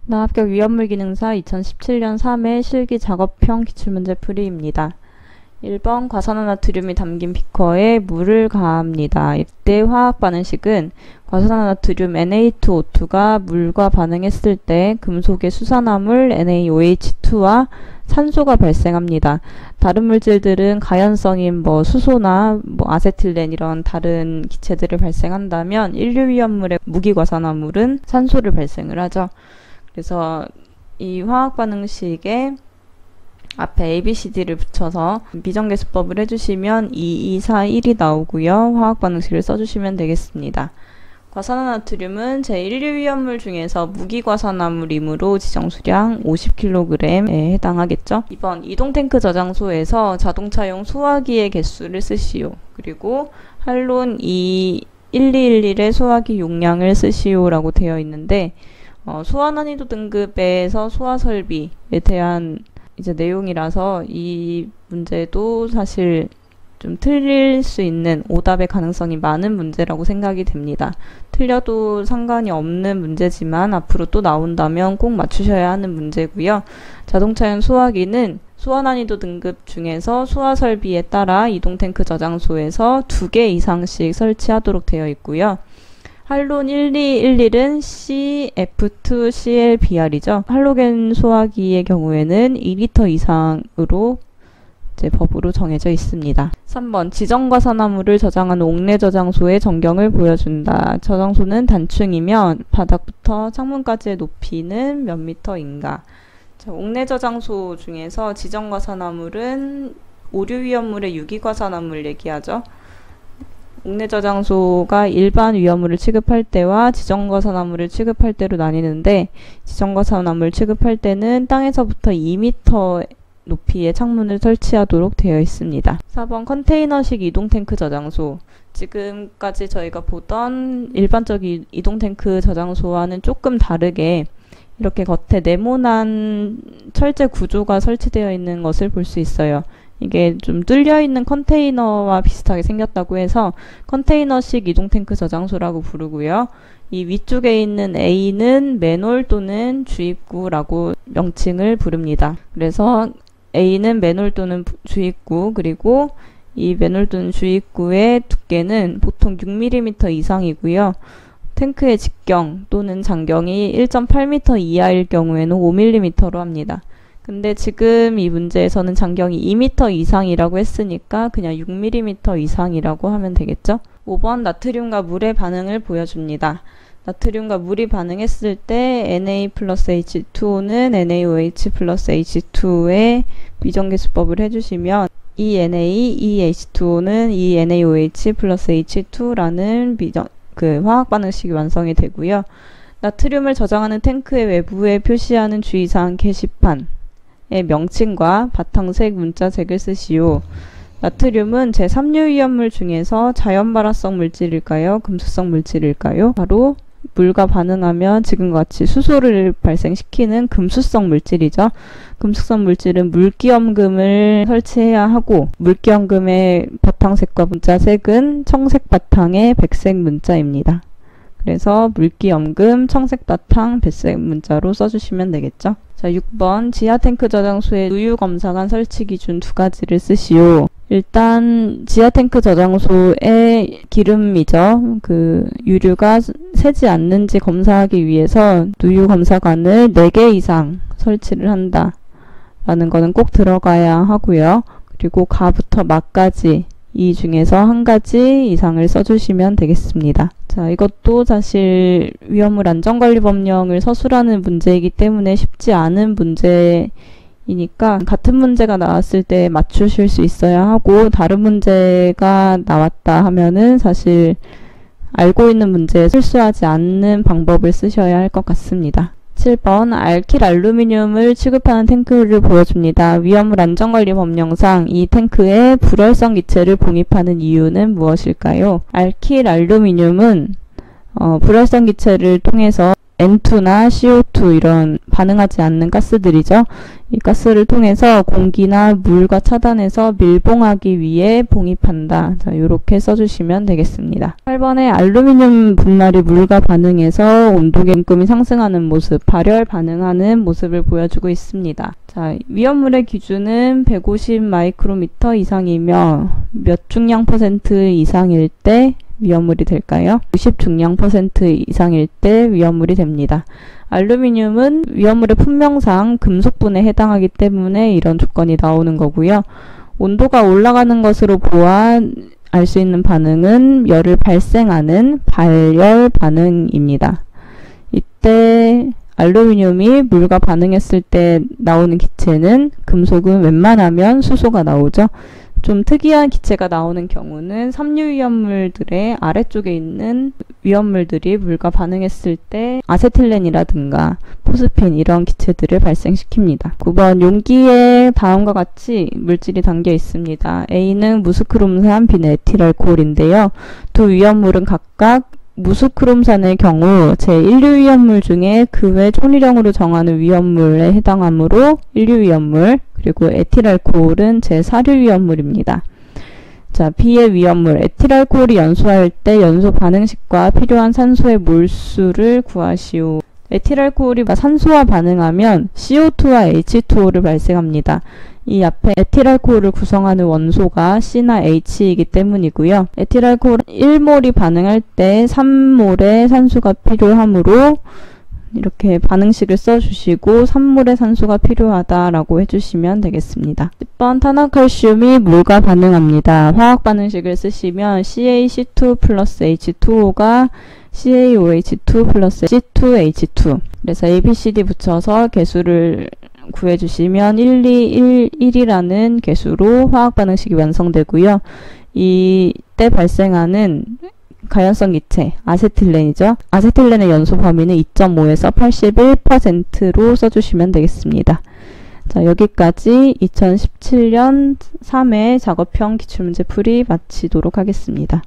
나합격 위험물 기능사 2017년 3회 실기 작업형 기출문제 풀이입니다. 1번 과산화나트륨이 담긴 비커에 물을 가합니다. 이때 화학 반응식은 과산화나트륨 Na2O2가 물과 반응했을 때 금속의 수산화물 NaOH2와 산소가 발생합니다. 다른 물질들은 가연성인 수소나 아세틸렌 이런 다른 기체들을 발생한다면 인류위험물의 무기과산화물은 산소를 발생을 하죠. 그래서 이 화학 반응식에 앞에 ABCD를 붙여서 비정계수법을 해주시면 2, 2, 4, 1이 나오고요. 화학 반응식을 써주시면 되겠습니다. 과산화나트륨은 제1류위험물 중에서 무기과산화물이므로 지정수량 50kg에 해당하겠죠. 2번 이동탱크 저장소에서 자동차용 소화기의 개수를 쓰시오. 그리고 한론 121의 소화기 용량을 쓰시오 라고 되어 있는데 소화난이도 등급에서 소화설비에 대한 내용이라서 이 문제도 사실 좀 틀릴 수 있는 오답의 가능성이 많은 문제라고 생각이 됩니다. 틀려도 상관이 없는 문제지만 앞으로 또 나온다면 꼭 맞추셔야 하는 문제고요. 자동차용 소화기는 소화난이도 등급 중에서 소화설비에 따라 이동탱크 저장소에서 2개 이상씩 설치하도록 되어 있고요. 할론 1211은 CF2ClBr이죠. 할로겐 소화기의 경우에는 2리터 이상으로 법으로 정해져 있습니다. 3번 지정과산화물을 저장한 옥내 저장소의 전경을 보여준다. 저장소는 단층이면 바닥부터 창문까지의 높이는 몇 미터인가. 옥내 저장소 중에서 지정과산화물은 오류위험물의 유기과산화물 얘기하죠. 옥내 저장소가 일반 위험물을 취급할 때와 지정과산화물을 취급할 때로 나뉘는데 지정과산화물 취급할 때는 땅에서부터 2m 높이의 창문을 설치하도록 되어 있습니다. 4번 컨테이너식 이동탱크 저장소. 지금까지 저희가 보던 일반적인 이동탱크 저장소와는 조금 다르게 이렇게 겉에 네모난 철제 구조가 설치되어 있는 것을 볼 수 있어요. 이게 좀 뚫려있는 컨테이너와 비슷하게 생겼다고 해서 컨테이너식 이동탱크 저장소라고 부르고요. 이 위쪽에 있는 A는 맨홀 또는 주입구라고 명칭을 부릅니다. 그래서 A는 맨홀 또는 주입구, 그리고 이 맨홀 또는 주입구의 두께는 보통 6mm 이상이고요. 탱크의 직경 또는 장경이 1.8m 이하일 경우에는 5mm로 합니다. 근데 지금 이 문제에서는 장경이 2m 이상이라고 했으니까 그냥 6mm 이상이라고 하면 되겠죠? 5번 나트륨과 물의 반응을 보여줍니다. 나트륨과 물이 반응했을 때 Na 플러스 H2O는 NaOH 플러스 H2의 비정계수법을 해주시면 이 Na, 이 H2O는 이 NaOH 플러스 H2라는 화학 반응식이 완성이 되고요. 나트륨을 저장하는 탱크의 외부에 표시하는 주의사항 게시판 의 명칭과 바탕색 문자색을 쓰시오. 나트륨은 제3류위험물 중에서 자연발화성 물질일까요? 금수성 물질일까요? 바로 물과 반응하면 지금과 같이 수소를 발생시키는 금수성 물질이죠. 금수성 물질은 물기염금을 설치해야 하고 물기염금의 바탕색과 문자색은 청색 바탕의 백색 문자입니다. 그래서 물기염금, 청색 바탕, 백색 문자로 써주시면 되겠죠. 자, 6번 지하탱크 저장소의 누유검사관 설치 기준 2가지를 쓰시오. 일단 지하탱크 저장소의 기름이죠. 유류가 새지 않는지 검사하기 위해서 누유검사관을 4개 이상 설치를 한다 라는 거는 꼭 들어가야 하고요. 그리고 가부터 막까지 이 중에서 1가지 이상을 써주시면 되겠습니다. 자, 이것도 사실 위험물 안전관리법령을 서술하는 문제이기 때문에 쉽지 않은 문제이니까 같은 문제가 나왔을 때 맞추실 수 있어야 하고 다른 문제가 나왔다 하면은 사실 알고 있는 문제에 실수하지 않는 방법을 쓰셔야 할 것 같습니다. 7번 알킬 알루미늄을 취급하는 탱크를 보여줍니다. 위험물 안전관리 법령상 이 탱크에 불활성 기체를 봉입하는 이유는 무엇일까요? 알킬 알루미늄은 불활성 기체를 통해서 N2나 CO2 이런 반응하지 않는 가스들이죠. 이 가스를 통해서 공기나 물과 차단해서 밀봉하기 위해 봉입한다. 자, 이렇게 써주시면 되겠습니다. 8번에 알루미늄 분말이 물과 반응해서 온도계급이 상승하는 모습, 발열 반응하는 모습을 보여주고 있습니다. 자, 위험물의 기준은 150 마이크로미터 이상이며 몇 중량 퍼센트 이상일 때 위험물이 될까요? 90 중량 퍼센트 이상일 때 위험물이 됩니다. 알루미늄은 위험물의 품명상 금속분에 해당하기 때문에 이런 조건이 나오는 거고요. 온도가 올라가는 것으로 보아 알 수 있는 반응은 열을 발생하는 발열 반응입니다. 이때 알루미늄이 물과 반응했을 때 나오는 기체는 금속은 웬만하면 수소가 나오죠. 좀 특이한 기체가 나오는 경우는 삼류위험물들의 아래쪽에 있는 위험물들이 물과 반응했을 때 아세틸렌이라든가 포스핀 이런 기체들을 발생시킵니다. 9번 용기에 다음과 같이 물질이 담겨 있습니다. A는 무스크롬산, B는 에틸알코올인데요. 두 위험물은 각각 무스크롬산의 경우 제1류 위험물 중에 그 외 총리령으로 정하는 위험물에 해당하므로 1류 위험물, 그리고 에틸알코올은 제4류 위험물입니다. 자, B의 위험물, 에틸알코올이 연소할 때 연소 반응식과 필요한 산소의 몰수를 구하시오. 에틸알코올이 산소와 반응하면 CO2와 H2O를 발생합니다. 이 앞에 에틸알코올을 구성하는 원소가 C나 H이기 때문이고요. 에틸알코올 1몰이 반응할 때 3몰의 산소가 필요하므로 이렇게 반응식을 써주시고 3몰의 산소가 필요하다라고 해주시면 되겠습니다. 10번 탄화칼슘이 물과 반응합니다. 화학 반응식을 쓰시면 CaC2 플러스 H2O가 CaOH2 플러스 C2H2 그래서 ABCD 붙여서 개수를 구해주시면 1, 2, 1, 1이라는 개수로 화학 반응식이 완성되고요. 이때 발생하는 가연성 기체, 아세틸렌이죠. 아세틸렌의 연소 범위는 2.5에서 81%로 써주시면 되겠습니다. 자, 여기까지 2017년 3회 작업형 기출문제 풀이 마치도록 하겠습니다.